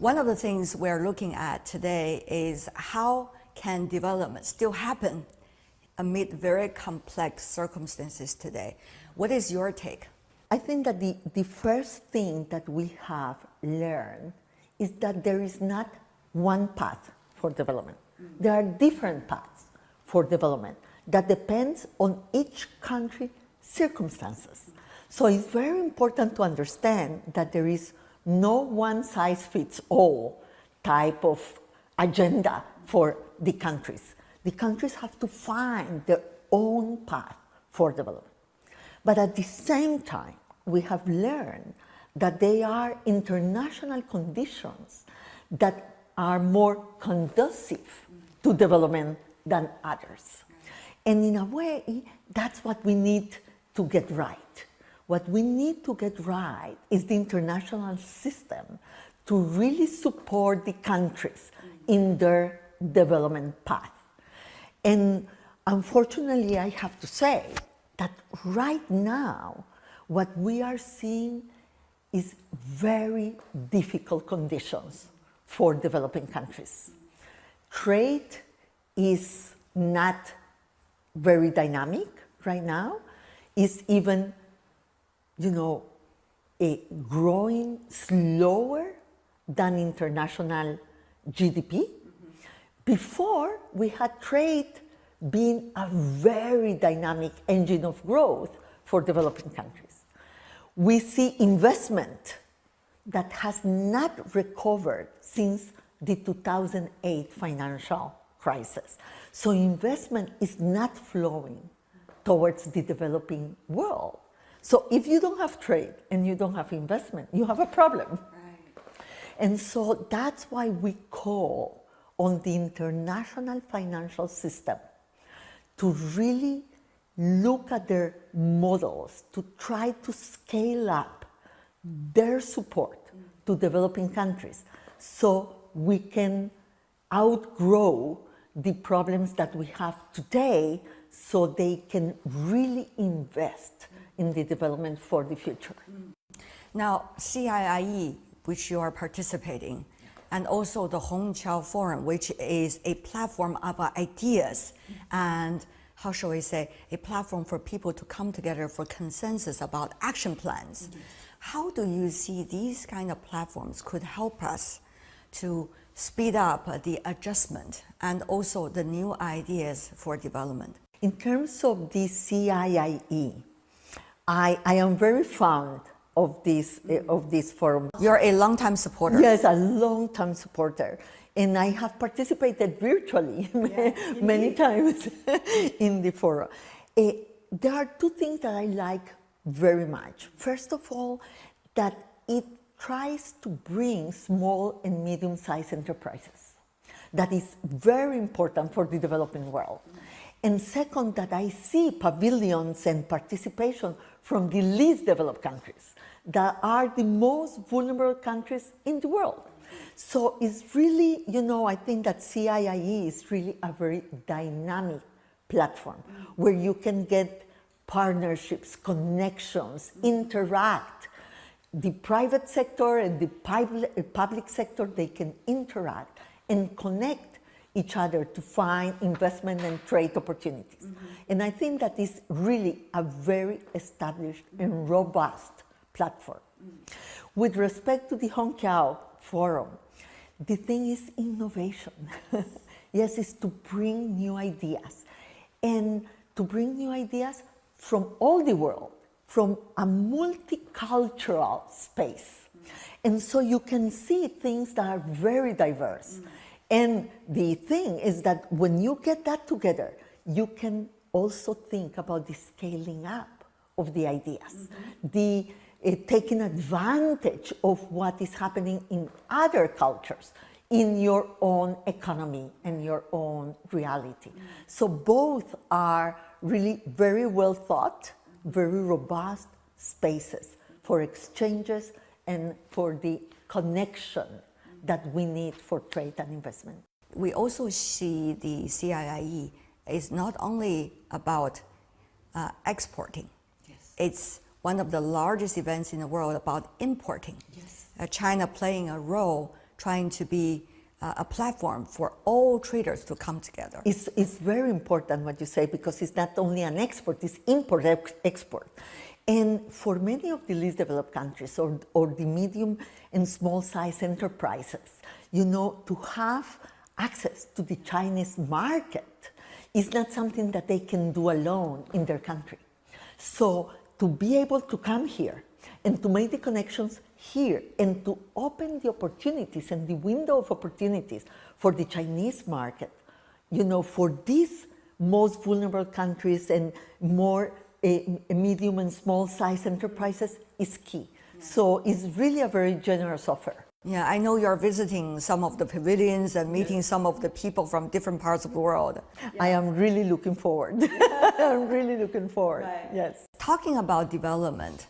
One of the things we're looking at today is how can development still happen amid very complex circumstances today. What is your take? I think that the first thing that we have learned is that there is not one path for development. There are different paths for development that depends on each country's circumstances. So it's very important to understand that there is no one-size-fits-all type of agenda for the countries. The countries have to find their own path for development. But at the same time, we have learned that there are international conditions that are more conducive to development than others. And in a way, that's what we need to get right. What we need to get right is the international system to really support the countries in their development path. And unfortunately, I have to say that right now, what we are seeing is very difficult conditions for developing countries. Trade is not very dynamic right now. It's even, growing slower than international GDP. Before, we had trade being a very dynamic engine of growth for developing countries. We see investment that has not recovered since the 2008 financial crisis. So investment is not flowing towards the developing world. So if you don't have trade and you don't have investment, you have a problem. Right. And so that's why we call on the international financial system to really look at their models, to try to scale up their support to developing countries so we can outgrow the problems that we have today so they can really invest in the development for the future. Now, CIIE, which you are participating, and also the Hongqiao Forum, which is a platform of ideas and, how shall we say, a platform for people to come together for consensus about action plans. How do you see these kind of platforms could help us to speed up the adjustment and also the new ideas for development? In terms of the CIIE, I am very fond of this forum. You're a long-time supporter. Yes, a long-time supporter. And I have participated virtually many times in the forum. There are two things that I like very much. First of all, that it tries to bring small and medium-sized enterprises. That is very important for the developing world. And second, that I see pavilions and participation from the least developed countries that are the most vulnerable countries in the world. So it's really, I think that CIIE is really a very dynamic platform where you can get partnerships, connections, interact. The private sector and the public sector, they can interact and connect each other to find investment and trade opportunities. And I think that is really a very established and robust platform. With respect to the Hongqiao Forum, the thing is innovation. Yes, it's to bring new ideas. And to bring new ideas from all the world, from a multicultural space. And so you can see things that are very diverse. And the thing is that when you get that together, you can also think about the scaling up of the ideas, the taking advantage of what is happening in other cultures, in your own economy and your own reality. So both are really very well thought, very robust spaces for exchanges and for the connection that we need for trade and investment. We also see the CIIE is not only about exporting. Yes. It's one of the largest events in the world about importing. Yes. China playing a role trying to be a platform for all traders to come together. It's very important what you say, because it's not only an export, it's import-export. And for many of the least developed countries or the medium and small size enterprises, you know, to have access to the Chinese market is not something that they can do alone in their country. So to be able to come here and to make the connections here and to open the opportunities and the window of opportunities for the Chinese market, you know, for these most vulnerable countries and more medium and small size enterprises is key. So it's really a very generous offer. Yeah, I know you're visiting some of the pavilions and meeting some of the people from different parts of the world. I am really looking forward. I'm really looking forward, yes. Talking about development,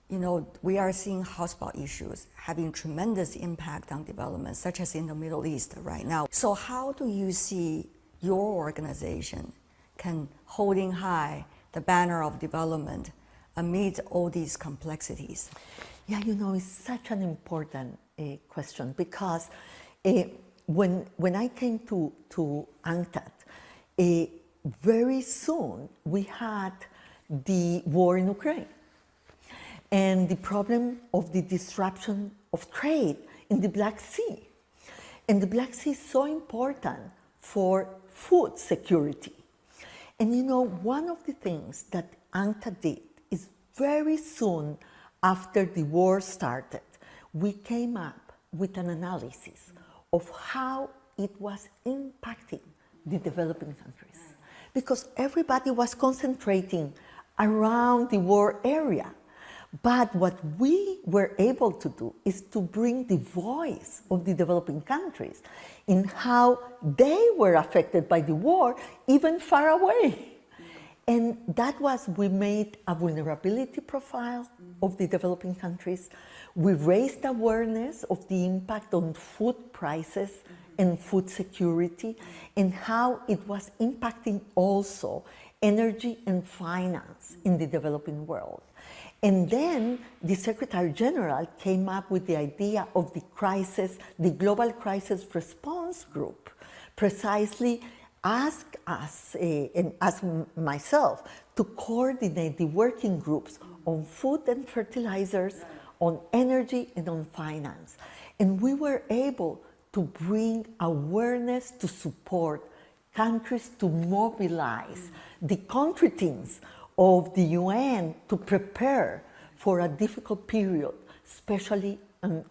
you know, we are seeing hotspot issues having tremendous impact on development, such as in the Middle East right now. So how do you see your organization can holding high the banner of development amid all these complexities? Yeah, you know, it's such an important question, because when I came to UNCTAD, very soon we had the war in Ukraine and the problem of the disruption of trade in the Black Sea. And the Black Sea is so important for food security. And you know, one of the things that UNCTAD did is very soon after the war started, we came up with an analysis of how it was impacting the developing countries. Because everybody was concentrating around the war area. But what we were able to do is to bring the voice of the developing countries in how they were affected by the war, even far away. And that was, we made a vulnerability profile of the developing countries. We raised awareness of the impact on food prices and food security, and how it was impacting also energy and finance in the developing world. And then the Secretary General came up with the idea of the crisis, the Global Crisis Response Group, precisely asked us and asked myself to coordinate the working groups on food and fertilizers, on energy and on finance. And we were able to bring awareness to support countries to mobilize the country teams of the UN to prepare for a difficult period, especially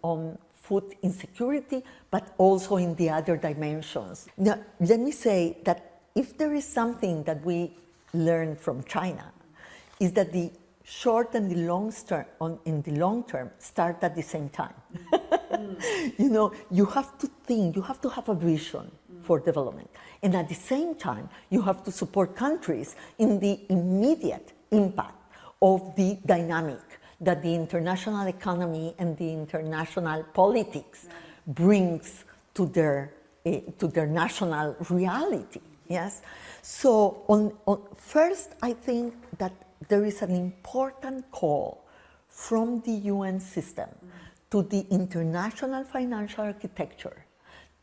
on food insecurity, but also in the other dimensions. Now, let me say that if there is something that we learned from China, is that the short and the long term, in the long term, start at the same time. You know, you have to think, you have to have a vision for development. And at the same time, you have to support countries in the immediate impact of the dynamic that the international economy and the international politics brings to their national reality. Yes. So first, I think that there is an important call from the UN system to the international financial architecture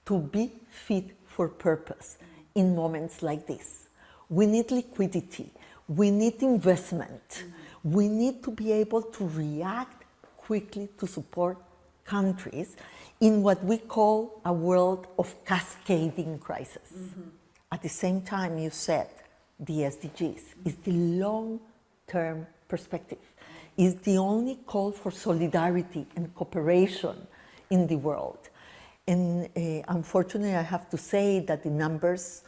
to be fit for purpose in moments like this. We need liquidity, we need investment, we need to be able to react quickly to support countries in what we call a world of cascading crisis. At the same time, you said the SDGs is the long-term perspective, is the only call for solidarity and cooperation in the world. And unfortunately, I have to say that the numbers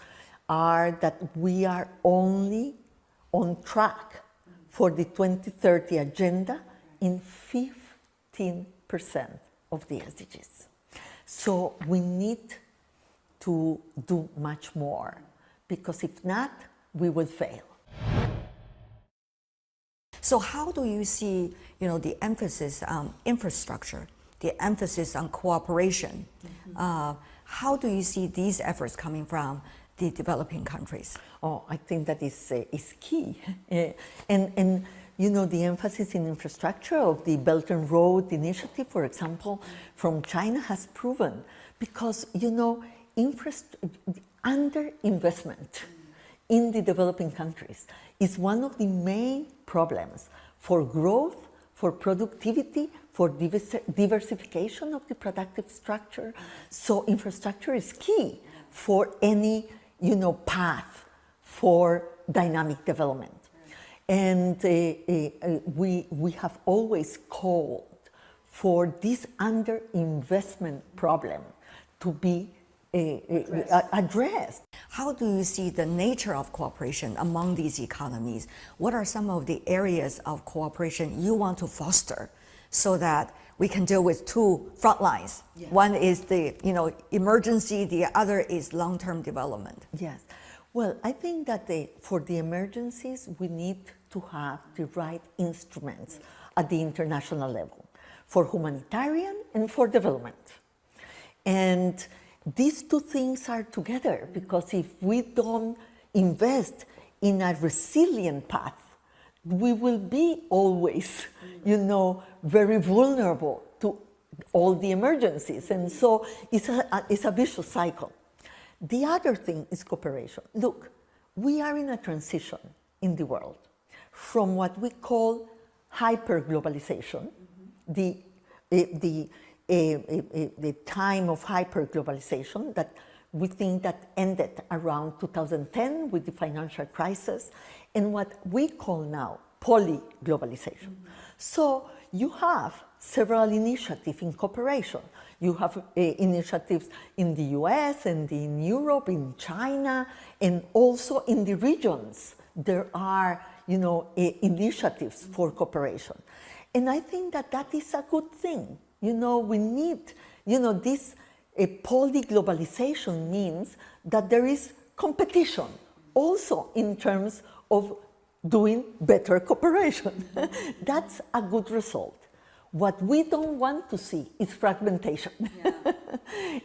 are that we are only on track for the 2030 agenda in 15% of the SDGs. So we need to do much more, because if not, we will fail. So how do you see, you know, the emphasis on infrastructure, the emphasis on cooperation? How do you see these efforts coming from the developing countries? Oh, I think that is key. And you know, the emphasis in infrastructure of the Belt and Road Initiative, for example, from China has proven, because, you know, underinvestment in the developing countries is one of the main problems for growth, for productivity, for diversification of the productive structure. So infrastructure is key for any, you know, path for dynamic development. And we have always called for this underinvestment problem to be addressed. How do you see the nature of cooperation among these economies? What are some of the areas of cooperation you want to foster so that we can deal with two front lines? Yeah. One is the, you know, emergency, the other is long-term development. Yes. Well, I think that for the emergencies, we need to have the right instruments at the international level for humanitarian and for development. And these two things are together, because if we don't invest in a resilient path, we will be always, you know, very vulnerable to all the emergencies. And so it's a vicious cycle. The other thing is cooperation. Look, we are in a transition in the world from what we call hyperglobalization, the time of hyperglobalization that we think that ended around 2010 with the financial crisis, and what we call now polyglobalization. So you have several initiatives in cooperation. You have initiatives in the US and in Europe, in China, and also in the regions. There are, you know, initiatives for cooperation. And I think that that is a good thing. You know, we need, you know, this polyglobalization means that there is competition also in terms of doing better cooperation. That's a good result. What we don't want to see is fragmentation. Yeah.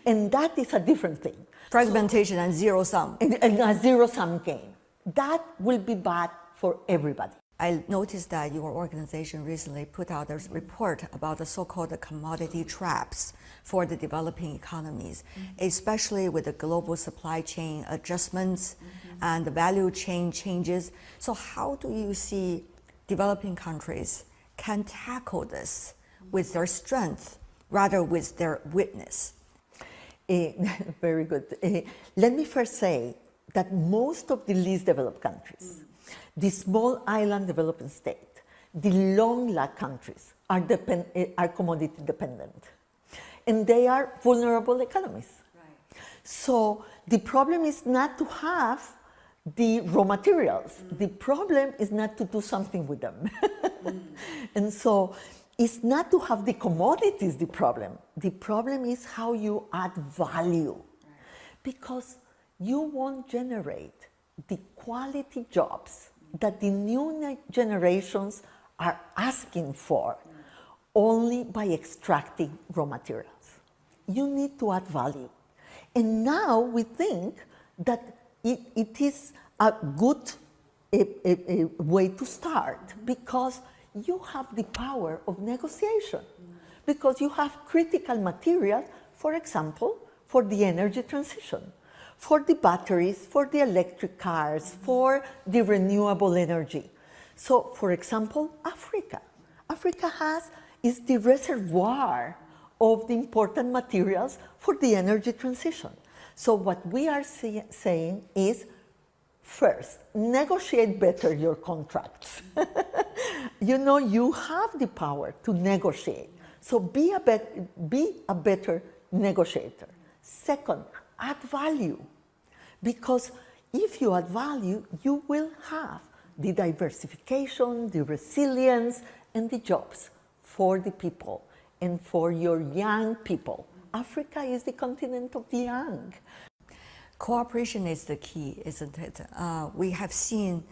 And that is a different thing. Fragmentation and zero sum. And a zero sum game. That will be bad for everybody. I noticed that your organization recently put out a report about the so-called commodity traps for the developing economies, especially with the global supply chain adjustments and the value chain changes. So how do you see developing countries can tackle this with their strength rather with their weakness? Very good. Let me first say that most of the least developed countries, the small island developing state, the long lag countries are commodity dependent. And they are vulnerable economies. Right. So the problem is not to have the raw materials. The problem is not to do something with them. And so it's not to have the commodities the problem. The problem is how you add value. Right. Because you won't generate the quality jobs that the new generations are asking for only by extracting raw materials. You need to add value. And now we think that it is a good way to start because you have the power of negotiation, because you have critical materials, for example, for the energy transition, for the batteries, for the electric cars, for the renewable energy. So, for example, Africa is the reservoir of the important materials for the energy transition. So what we are saying is, first, negotiate better your contracts. You know, you have the power to negotiate. So be a better negotiator. Second, add value. Because if you add value, you will have the diversification, the resilience, and the jobs for the people and for your young people. Africa is the continent of the young. Cooperation is the key, isn't it? We have seen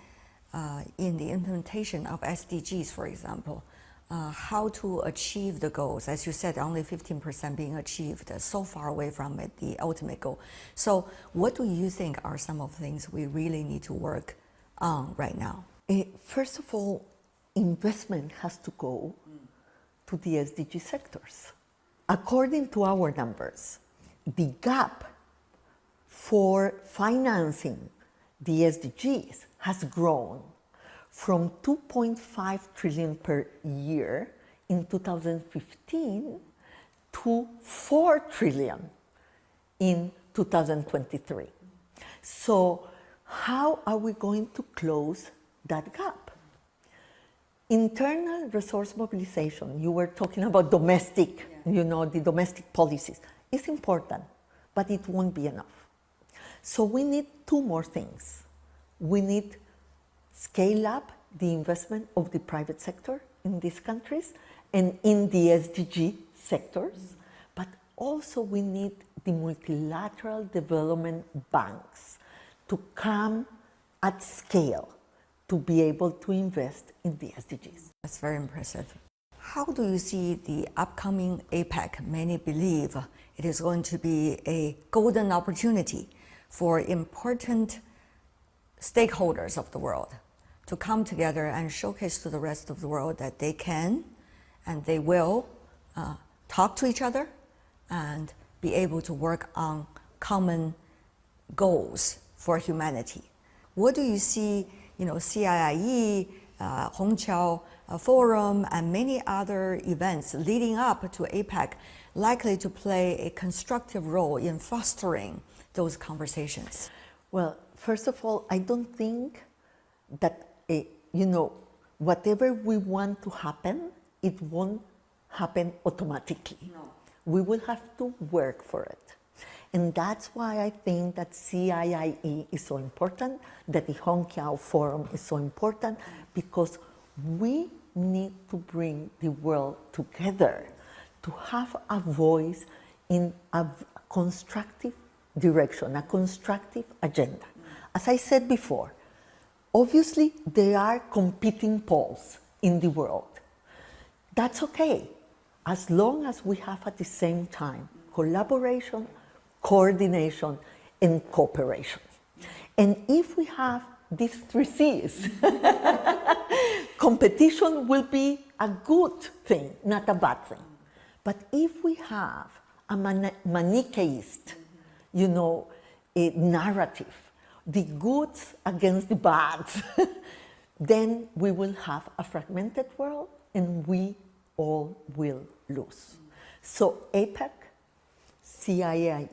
in the implementation of SDGs, for example, how to achieve the goals. As you said, only 15% being achieved, so far away from it, the ultimate goal. So what do you think are some of the things we really need to work on right now? First of all, investment has to go to the SDG sectors. According to our numbers, the gap for financing the SDGs has grown from 2.5 trillion per year in 2015 to 4 trillion in 2023. So how are we going to close that gap? Internal resource mobilization, you were talking about domestic, the domestic policies, is important, but it won't be enough. So we need two more things. We need scale up the investment of the private sector in these countries and in the SDG sectors, but also we need the multilateral development banks to come at scale to be able to invest in the SDGs. That's very impressive. How do you see the upcoming APEC? Many believe it is going to be a golden opportunity for important stakeholders of the world to come together and showcase to the rest of the world that they can and they will talk to each other and be able to work on common goals for humanity. What do you see, CIIE, Hongqiao Forum, and many other events leading up to APEC likely to play a constructive role in fostering those conversations? Well, first of all, I don't think that, whatever we want to happen, it won't happen automatically. No. We will have to work for it. And that's why I think that CIIE is so important, that the Hongqiao Forum is so important, because we need to bring the world together to have a voice in a constructive direction, a constructive agenda. As I said before, obviously there are competing poles in the world. That's okay, as long as we have at the same time collaboration, coordination, and cooperation. And if we have these three C's, competition will be a good thing, not a bad thing. But if we have a Manichaeist, a narrative, the goods against the bads, then we will have a fragmented world and we all will lose. So APEC, CIIE,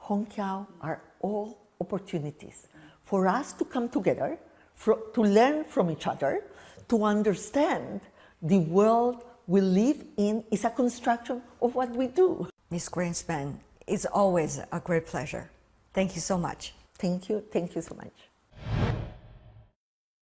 Hongqiao are all opportunities for us to come together, to learn from each other, to understand the world we live in is a construction of what we do. Ms. Grynspan, it's always a great pleasure. Thank you so much. Thank you so much.